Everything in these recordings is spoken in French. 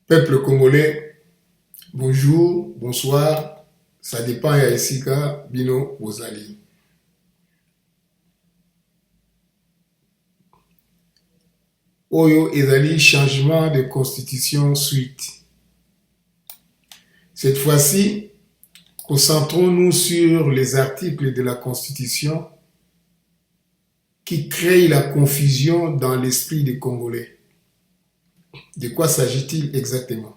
Peuple congolais, bonjour, bonsoir, ça dépend ya esika bino bozali. Oyo ezali changement de constitution suite. Cette fois-ci, concentrons-nous sur les articles de la Constitution qui créent la confusion dans l'esprit des Congolais. De quoi s'agit-il exactement?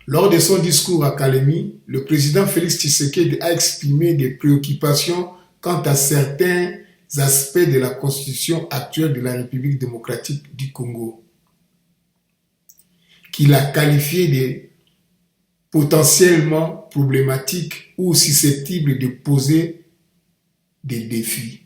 Lors de son discours à Kalemi, le président Félix Tshisekedi a exprimé des préoccupations quant à certains aspects de la constitution actuelle de la République démocratique du Congo, qu'il a qualifié de potentiellement problématiques ou susceptibles de poser des défis.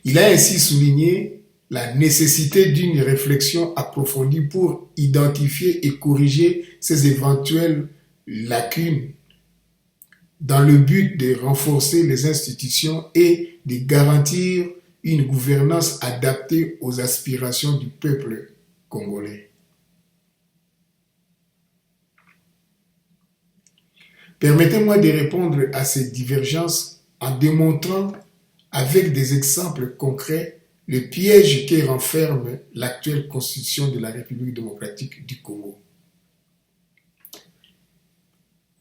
Il a ainsi souligné la nécessité d'une réflexion approfondie pour identifier et corriger ces éventuelles lacunes dans le but de renforcer les institutions et de garantir une gouvernance adaptée aux aspirations du peuple congolais. Permettez-moi de répondre à ces divergences en démontrant avec des exemples concrets le piège qui renferme l'actuelle constitution de la République démocratique du Congo.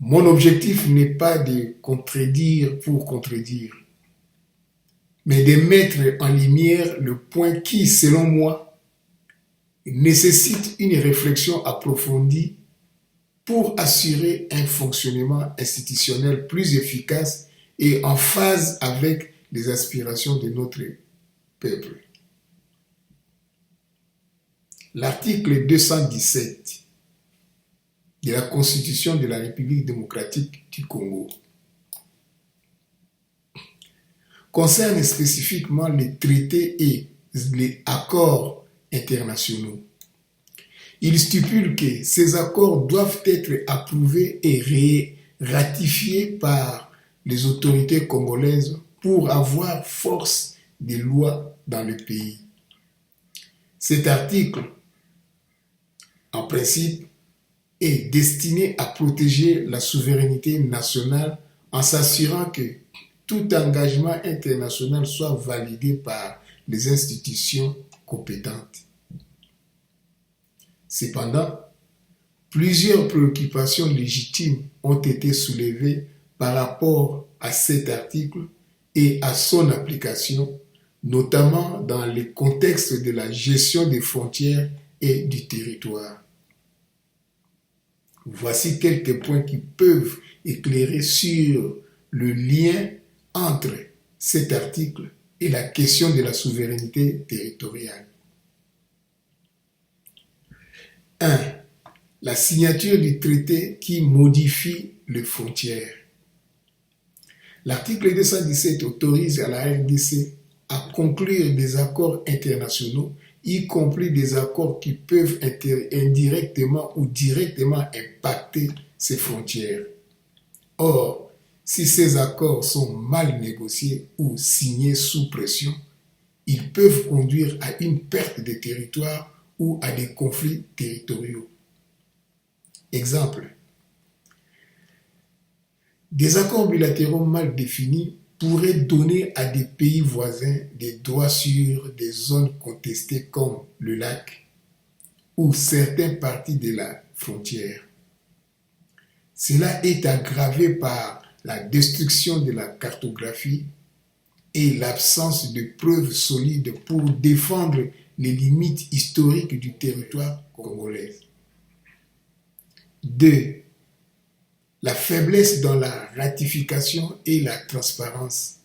Mon objectif n'est pas de contredire pour contredire, mais de mettre en lumière le point qui, selon moi, nécessite une réflexion approfondie pour assurer un fonctionnement institutionnel plus efficace et en phase avec les aspirations de notre peuple. L'article 217 de la Constitution de la République démocratique du Congo concerne spécifiquement les traités et les accords internationaux. Il stipule que ces accords doivent être approuvés et ratifiés par les autorités congolaises pour avoir force de loi dans le pays. Cet article, en principe, est destiné à protéger la souveraineté nationale en s'assurant que tout engagement international soit validé par les institutions compétentes. Cependant, plusieurs préoccupations légitimes ont été soulevées par rapport à cet article et à son application, notamment dans le contexte de la gestion des frontières et du territoire. Voici quelques points qui peuvent éclairer sur le lien entre cet article et la question de la souveraineté territoriale. 1. La signature du traité qui modifie les frontières. L'article 217 autorise à la RDC à conclure des accords internationaux, y compris des accords qui peuvent indirectement ou directement impacter ces frontières. Or, si ces accords sont mal négociés ou signés sous pression, ils peuvent conduire à une perte de territoire ou à des conflits territoriaux. Exemple. Des accords bilatéraux mal définis pourraient donner à des pays voisins des droits sur des zones contestées comme le lac ou certaines parties de la frontière. Cela est aggravé par la destruction de la cartographie et l'absence de preuves solides pour défendre les limites historiques du territoire congolais. 2. La faiblesse dans la ratification et la transparence.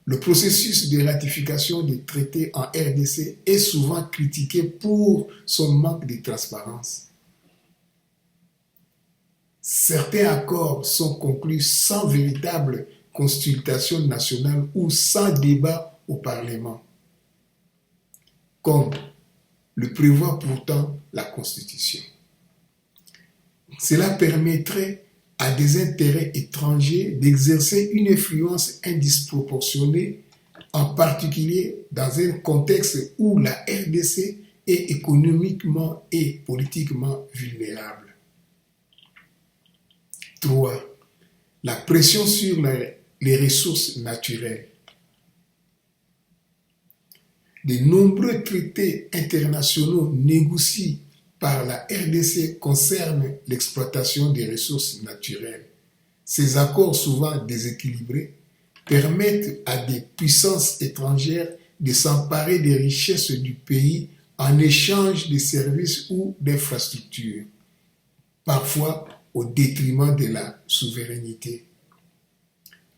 Le processus de ratification des traités en RDC est souvent critiqué pour son manque de transparence. Certains accords sont conclus sans véritable consultation nationale ou sans débat au Parlement, comme le prévoit pourtant la Constitution. Cela permettrait à des intérêts étrangers d'exercer une influence indisproportionnée en particulier dans un contexte où la RDC est économiquement et politiquement vulnérable. 3. La pression sur les ressources naturelles. De nombreux traités internationaux négociés par la RDC concernent l'exploitation des ressources naturelles. Ces accords, souvent déséquilibrés, permettent à des puissances étrangères de s'emparer des richesses du pays en échange de services ou d'infrastructures, parfois au détriment de la souveraineté.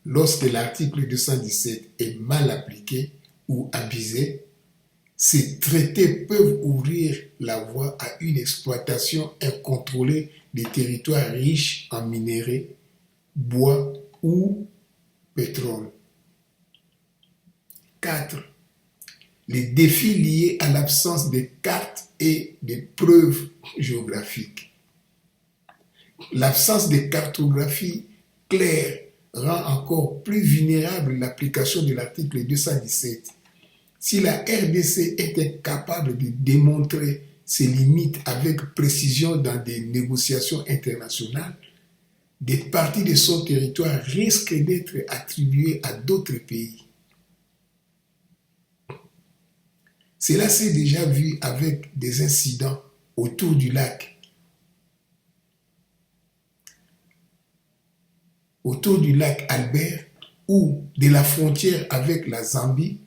Lorsque l'article 217 est mal appliqué ou abusé, ces traités peuvent ouvrir la voie à une exploitation incontrôlée des territoires riches en minerais, bois ou pétrole. 4. Les défis liés à l'absence de cartes et de preuves géographiques. L'absence de cartographie claire rend encore plus vulnérable l'application de l'article 217. Si la RDC est incapable de démontrer ses limites avec précision dans des négociations internationales, des parties de son territoire risquent d'être attribuées à d'autres pays. Cela s'est déjà vu avec des incidents autour du lac Albert ou de la frontière avec la Zambie,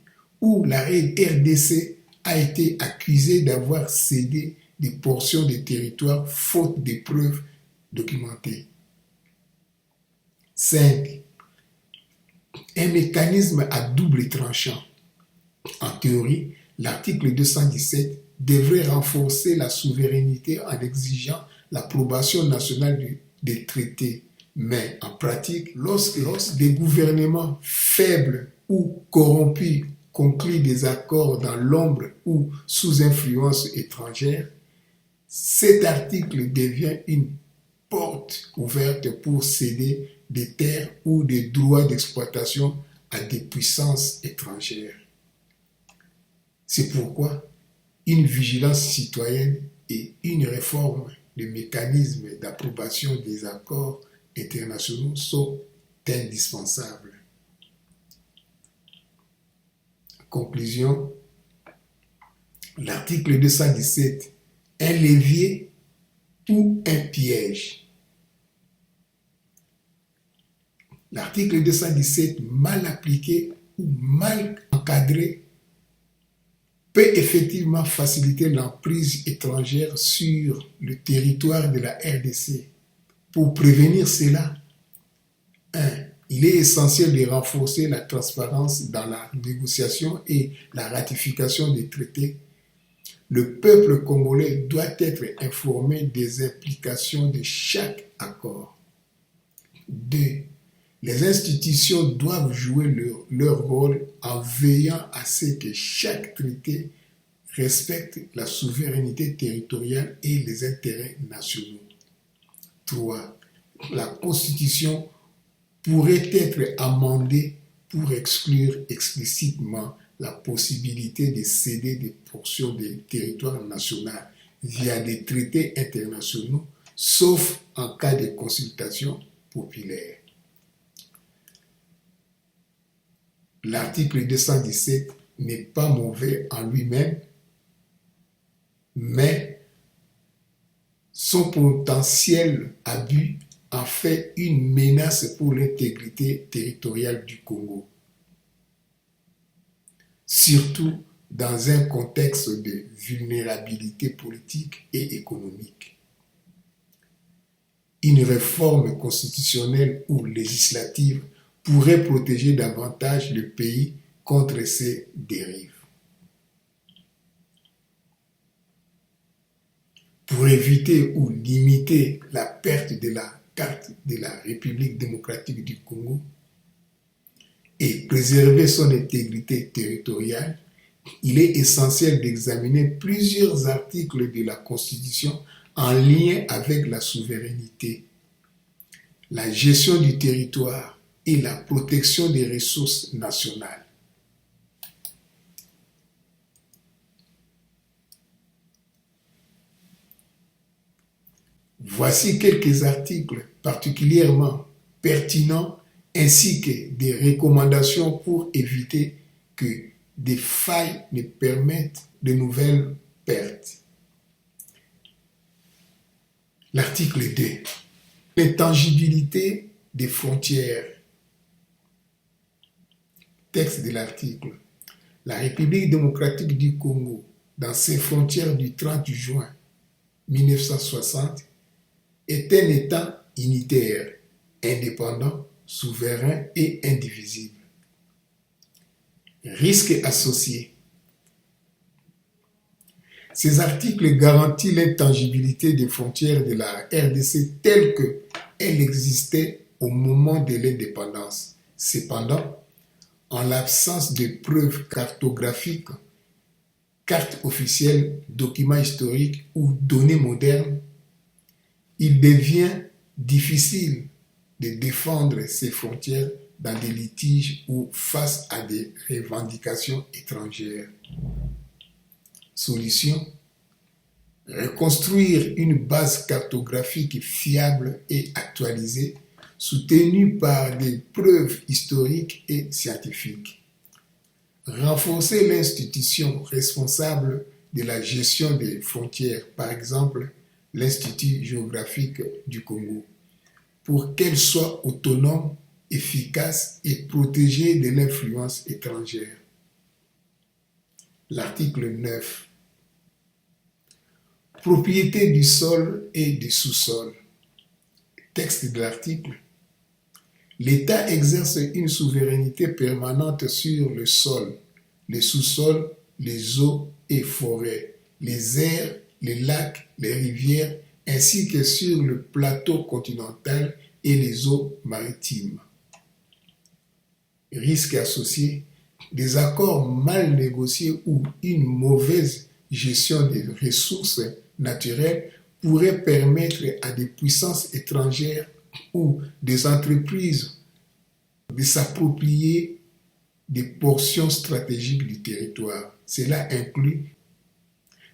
où la RDC a été accusée d'avoir cédé des portions de territoire faute de preuves documentées. 5. Un mécanisme à double tranchant. En théorie, l'article 217 devrait renforcer la souveraineté en exigeant l'approbation nationale des traités. Mais en pratique, lorsque des gouvernements faibles ou corrompus concluent des accords dans l'ombre ou sous influence étrangère, cet article devient une porte ouverte pour céder des terres ou des droits d'exploitation à des puissances étrangères. C'est pourquoi une vigilance citoyenne et une réforme des mécanismes d'approbation des accords internationaux sont indispensables. Conclusion, l'article 217, un levier ou un piège. L'article 217, mal appliqué ou mal encadré, peut effectivement faciliter l'emprise étrangère sur le territoire de la RDC. Pour prévenir cela, 1. Il est essentiel de renforcer la transparence dans la négociation et la ratification des traités. Le peuple congolais doit être informé des implications de chaque accord. 2. Les institutions doivent jouer leur rôle en veillant à ce que chaque traité respecte la souveraineté territoriale et les intérêts nationaux. 3. La Constitution pourrait être amendée pour exclure explicitement la possibilité de céder des portions du territoire national via des traités internationaux, sauf en cas de consultation populaire. L'article 217 n'est pas mauvais en lui-même, mais son potentiel abus en fait une menace pour l'intégrité territoriale du Congo, surtout dans un contexte de vulnérabilité politique et économique. Une réforme constitutionnelle ou législative pourrait protéger davantage le pays contre ces dérives. Pour éviter ou limiter la perte de la carte de la République démocratique du Congo et préserver son intégrité territoriale, il est essentiel d'examiner plusieurs articles de la Constitution en lien avec la souveraineté, la gestion du territoire et la protection des ressources nationales. Voici quelques articles particulièrement pertinents ainsi que des recommandations pour éviter que des failles ne permettent de nouvelles pertes. L'article 2. L'intangibilité des frontières. Texte de l'article. La République démocratique du Congo, dans ses frontières du 30 juin 1960, est un État unitaire, indépendant, souverain et indivisible. Risques associés. Ces articles garantissent l'intangibilité des frontières de la RDC telle qu'elle existait au moment de l'indépendance. Cependant, en l'absence de preuves cartographiques, cartes officielles, documents historiques ou données modernes, il devient difficile de défendre ces frontières dans des litiges ou face à des revendications étrangères. Solution: reconstruire une base cartographique fiable et actualisée, soutenue par des preuves historiques et scientifiques. Renforcer l'institution responsable de la gestion des frontières, par exemple l'Institut géographique du Congo, pour qu'elle soit autonome, efficace et protégée de l'influence étrangère. L'article 9. Propriété du sol et du sous-sol. Texte de l'article. L'État exerce une souveraineté permanente sur le sol, les sous-sols, les eaux et forêts, les airs, les lacs, les rivières, ainsi que sur le plateau continental et les eaux maritimes. Risques associés: des accords mal négociés ou une mauvaise gestion des ressources naturelles pourraient permettre à des puissances étrangères ou des entreprises de s'approprier des portions stratégiques du territoire. Cela inclut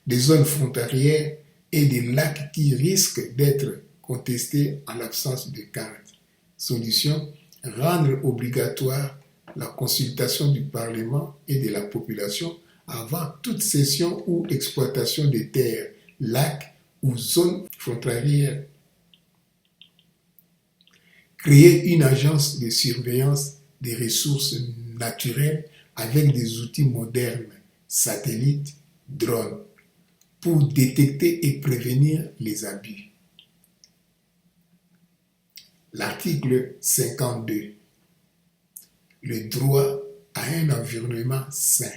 des zones frontalières et des lacs qui risquent d'être contestés en l'absence de carte. Solution: rendre obligatoire la consultation du Parlement et de la population avant toute cession ou exploitation des terres, lacs ou zones frontalières. Créer une agence de surveillance des ressources naturelles avec des outils modernes, satellites, drones, pour détecter et prévenir les abus. L'article 52. Le droit à un environnement sain.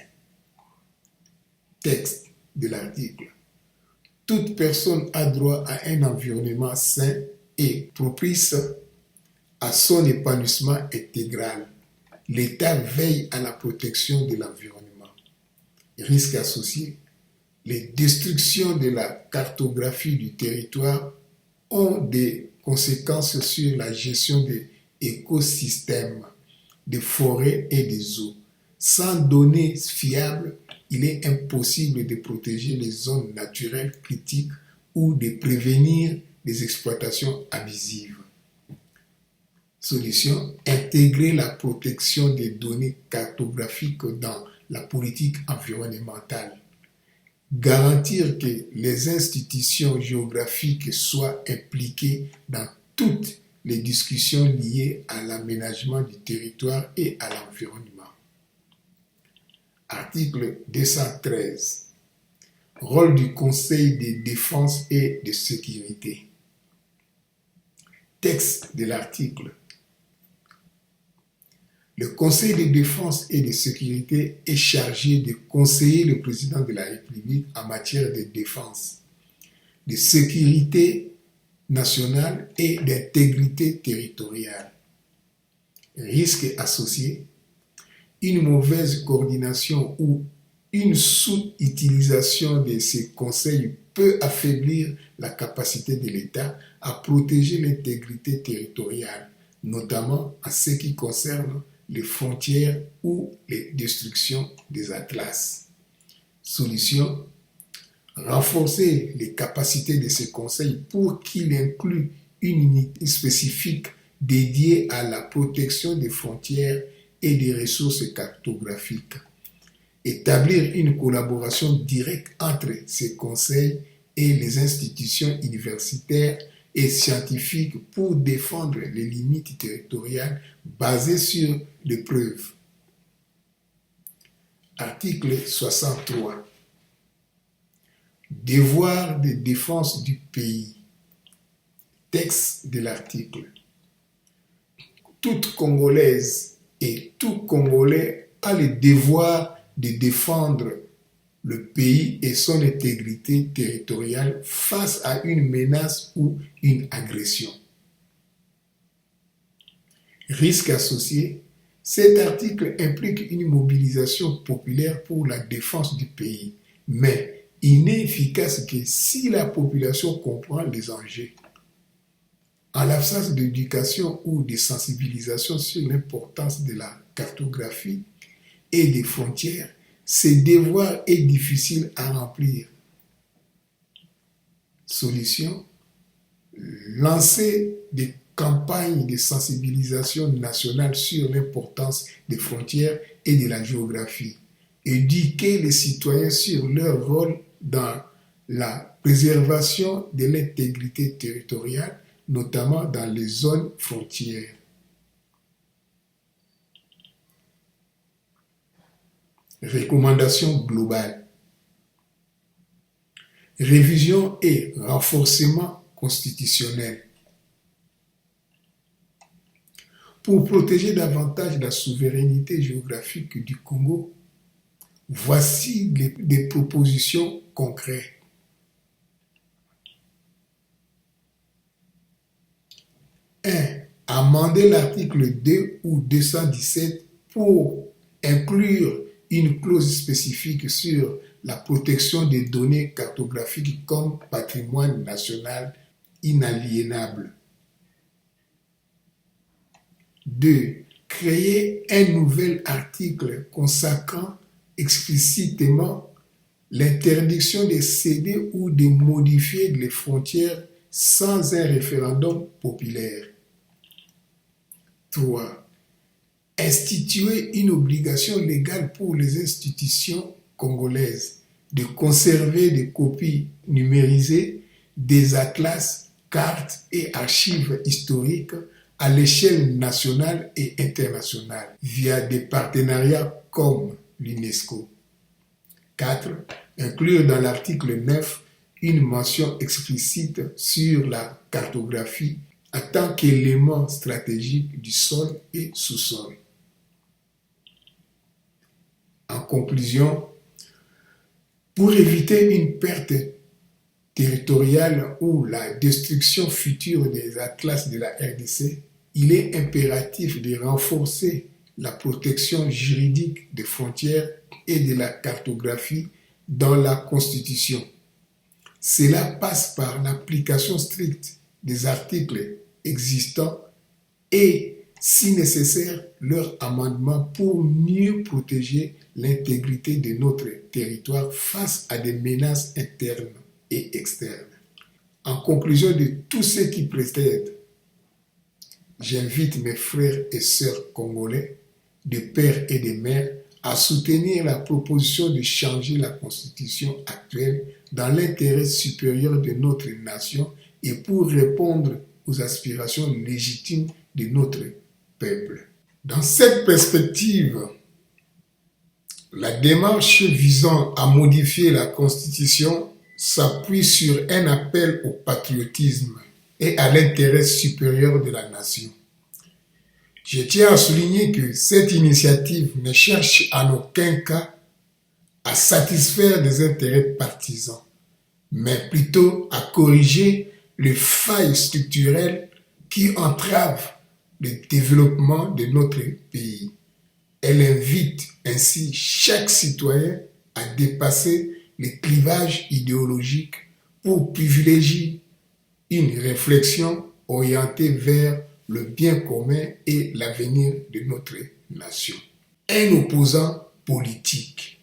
Texte de l'article. Toute personne a droit à un environnement sain et propice à son épanouissement intégral. L'État veille à la protection de l'environnement. Risques associés: les destructions de la cartographie du territoire ont des conséquences sur la gestion des écosystèmes, des forêts et des eaux. Sans données fiables, il est impossible de protéger les zones naturelles critiques ou de prévenir les exploitations abusives. Solution: intégrer la protection des données cartographiques dans la politique environnementale. Garantir que les institutions géographiques soient impliquées dans toutes les discussions liées à l'aménagement du territoire et à l'environnement. Article 213. Rôle du Conseil de défense et de sécurité. Texte de l'article. Le Conseil de défense et de sécurité est chargé de conseiller le président de la République en matière de défense, de sécurité nationale et d'intégrité territoriale. Risques associés: une mauvaise coordination ou une sous-utilisation de ces conseils peut affaiblir la capacité de l'État à protéger l'intégrité territoriale, notamment en ce qui concerne les frontières ou les destructions des atlas. Solution: renforcer les capacités de ce conseil pour qu'il inclue une unité spécifique dédiée à la protection des frontières et des ressources cartographiques. Établir une collaboration directe entre ces conseils et les institutions universitaires et scientifiques pour défendre les limites territoriales basées sur des preuves. Article 63. Devoir de défense du pays. Texte de l'article. Toute Congolaise et tout Congolais a le devoir de défendre le pays et son intégrité territoriale face à une menace ou une agression. Risque associé, cet article implique une mobilisation populaire pour la défense du pays, mais il n'est efficace que si la population comprend les enjeux. En l'absence d'éducation ou de sensibilisation sur l'importance de la cartographie et des frontières, ce devoir est difficile à remplir. Solution: lancer des campagnes de sensibilisation nationale sur l'importance des frontières et de la géographie. Éduquer les citoyens sur leur rôle dans la préservation de l'intégrité territoriale, notamment dans les zones frontières. Recommandations globales. Révision et renforcement constitutionnel. Pour protéger davantage la souveraineté géographique du Congo, voici des propositions concrètes. 1. Amender l'article 2 ou 217 pour inclure une clause spécifique sur la protection des données cartographiques comme patrimoine national inaliénable. 2. Créer un nouvel article consacrant explicitement l'interdiction de céder ou de modifier les frontières sans un référendum populaire. 3. Instituer une obligation légale pour les institutions congolaises de conserver des copies numérisées des atlas, cartes et archives historiques à l'échelle nationale et internationale via des partenariats comme l'UNESCO. 4. Inclure dans l'article 9 une mention explicite sur la cartographie en tant qu'élément stratégique du sol et sous-sol. En conclusion, pour éviter une perte territoriale ou la destruction future des atlas de la RDC, il est impératif de renforcer la protection juridique des frontières et de la cartographie dans la Constitution. Cela passe par l'application stricte des articles existants et, si nécessaire, leur amendement pour mieux protéger l'intégrité de notre territoire face à des menaces internes et externes. En conclusion de tout ce qui précède, j'invite mes frères et sœurs congolais, de pères et de mères, à soutenir la proposition de changer la constitution actuelle dans l'intérêt supérieur de notre nation et pour répondre aux aspirations légitimes de notre peuple. Dans cette perspective, la démarche visant à modifier la Constitution s'appuie sur un appel au patriotisme et à l'intérêt supérieur de la nation. Je tiens à souligner que cette initiative ne cherche en aucun cas à satisfaire des intérêts partisans, mais plutôt à corriger les failles structurelles qui entravent le développement de notre pays. Elle invite ainsi chaque citoyen à dépasser les clivages idéologiques pour privilégier une réflexion orientée vers le bien commun et l'avenir de notre nation. Un opposant politique.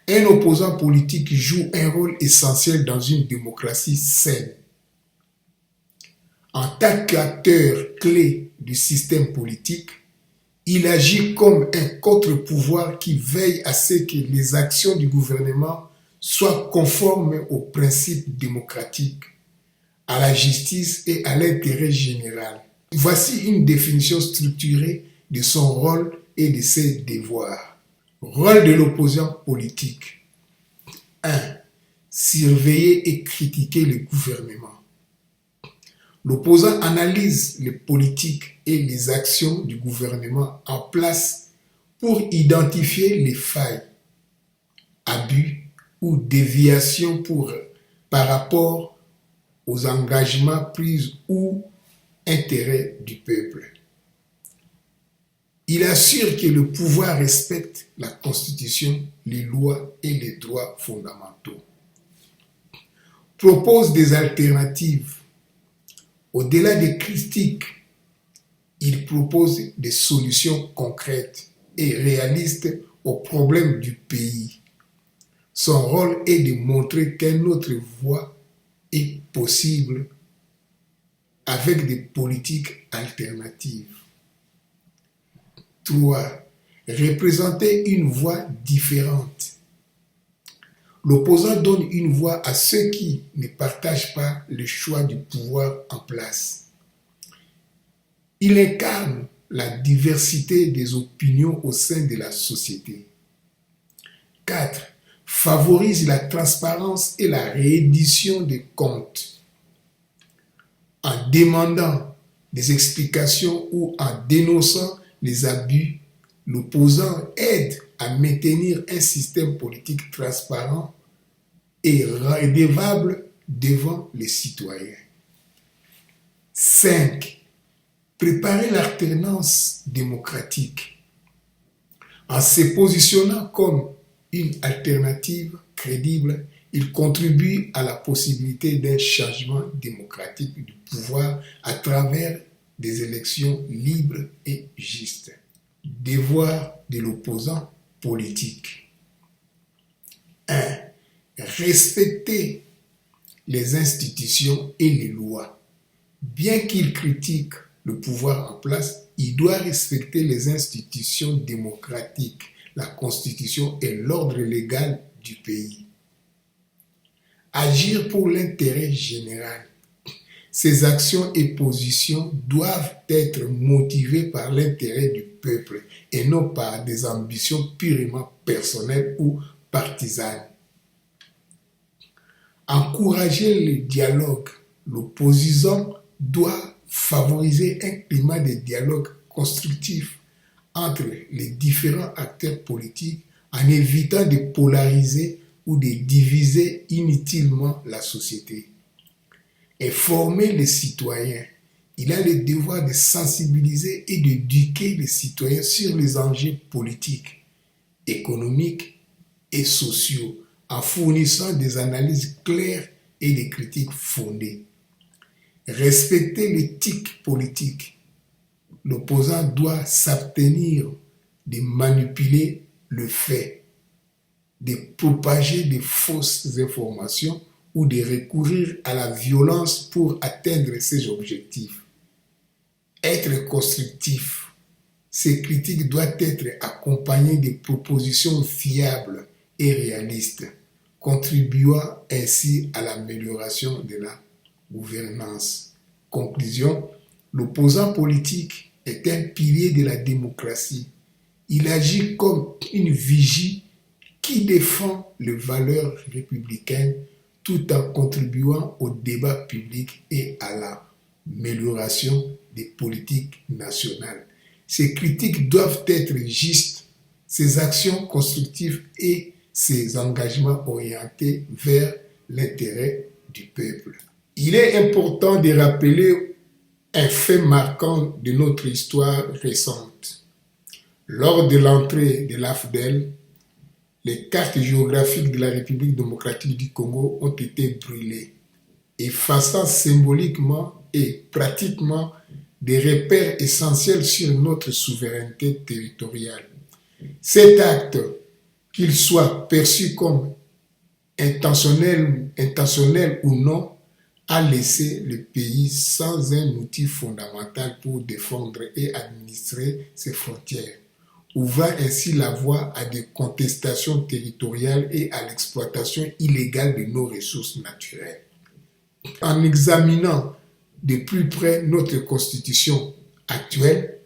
Un opposant politique joue un rôle essentiel dans une démocratie saine. En tant qu'acteur clé du système politique, il agit comme un contre-pouvoir qui veille à ce que les actions du gouvernement soient conformes aux principes démocratiques, à la justice et à l'intérêt général. Voici une définition structurée de son rôle et de ses devoirs. Rôle de l'opposant politique. 1. Surveiller et critiquer le gouvernement. L'opposant analyse les politiques et les actions du gouvernement en place pour identifier les failles, abus ou déviations par rapport aux engagements pris ou intérêts du peuple. Il assure que le pouvoir respecte la Constitution, les lois et les droits fondamentaux. Propose des alternatives. Au-delà des critiques, il propose des solutions concrètes et réalistes aux problèmes du pays. Son rôle est de montrer qu'une autre voie est possible avec des politiques alternatives. 3. Représenter une voie différente. L'opposant donne une voix à ceux qui ne partagent pas le choix du pouvoir en place. Il incarne la diversité des opinions au sein de la société. 4. Favorise la transparence et la reddition des comptes. En demandant des explications ou en dénonçant les abus, l'opposant aide à maintenir un système politique transparent et redevable devant les citoyens. 5. Préparer l'alternance démocratique. En se positionnant comme une alternative crédible, il contribue à la possibilité d'un changement démocratique du pouvoir à travers des élections libres et justes. Devoir de l'opposant politique. 1. Respecter les institutions et les lois. Bien qu'il critique le pouvoir en place, il doit respecter les institutions démocratiques, la Constitution et l'ordre légal du pays. Agir pour l'intérêt général. Ses actions et positions doivent être motivées par l'intérêt du peuple et non par des ambitions purement personnelles ou partisanes. Encourager le dialogue. L'opposition doit favoriser un climat de dialogue constructif entre les différents acteurs politiques en évitant de polariser ou de diviser inutilement la société. Et former les citoyens. Il a le devoir de sensibiliser et d'éduquer les citoyens sur les enjeux politiques, économiques et sociaux en fournissant des analyses claires et des critiques fondées. Respecter l'éthique politique. L'opposant doit s'abstenir de manipuler le fait, de propager de fausses informations ou de recourir à la violence pour atteindre ses objectifs. Être constructif. Ces critiques doivent être accompagnées de propositions fiables et réalistes, contribuant ainsi à l'amélioration de la gouvernance. Conclusion, l'opposant politique est un pilier de la démocratie. Il agit comme une vigie qui défend les valeurs républicaines tout en contribuant au débat public et à l'amélioration des politiques nationales. Ces critiques doivent être justes, ces actions constructives et ces engagements orientés vers l'intérêt du peuple. Il est important de rappeler un fait marquant de notre histoire récente. Lors de l'entrée de l'AFDEL, les cartes géographiques de la République démocratique du Congo ont été brûlées, effaçant symboliquement et pratiquement des repères essentiels sur notre souveraineté territoriale. Cet acte, qu'il soit perçu comme intentionnel ou non, a laissé le pays sans un outil fondamental pour défendre et administrer ses frontières, ouvrant ainsi la voie à des contestations territoriales et à l'exploitation illégale de nos ressources naturelles. En examinant de plus près notre constitution actuelle,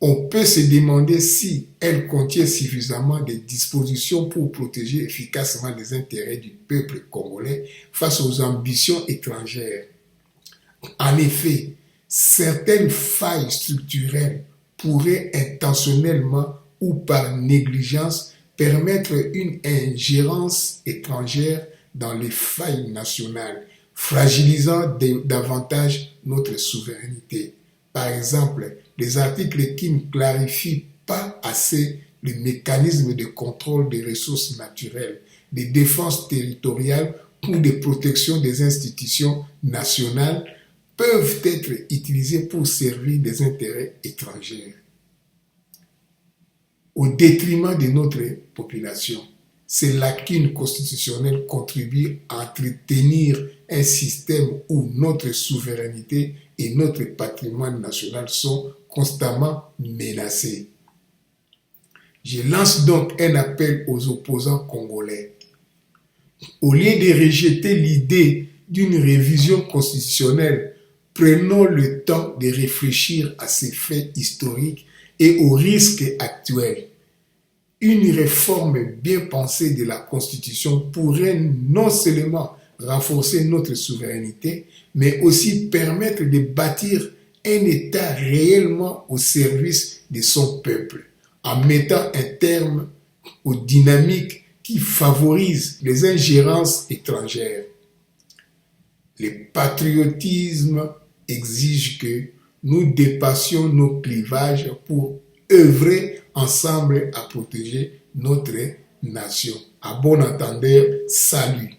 on peut se demander si elle contient suffisamment de dispositions pour protéger efficacement les intérêts du peuple congolais face aux ambitions étrangères. En effet, certaines failles structurelles pourraient intentionnellement ou par négligence permettre une ingérence étrangère dans les failles nationales, fragilisant davantage notre souveraineté. Par exemple, les articles qui ne clarifient pas assez le mécanisme de contrôle des ressources naturelles, de défense territoriale ou de protection des institutions nationales peuvent être utilisés pour servir des intérêts étrangers au détriment de notre population. Ces lacunes constitutionnelles contribuent à entretenir un système où notre souveraineté et notre patrimoine national sont constamment menacés. Je lance donc un appel aux opposants congolais. Au lieu de rejeter l'idée d'une révision constitutionnelle, prenons le temps de réfléchir à ces faits historiques et aux risques actuels. Une réforme bien pensée de la Constitution pourrait non seulement renforcer notre souveraineté, mais aussi permettre de bâtir un État réellement au service de son peuple, en mettant un terme aux dynamiques qui favorisent les ingérences étrangères. Le patriotisme exige que nous dépassions nos clivages pour œuvrer ensemble à protéger notre nation. À bon entendeur, salut.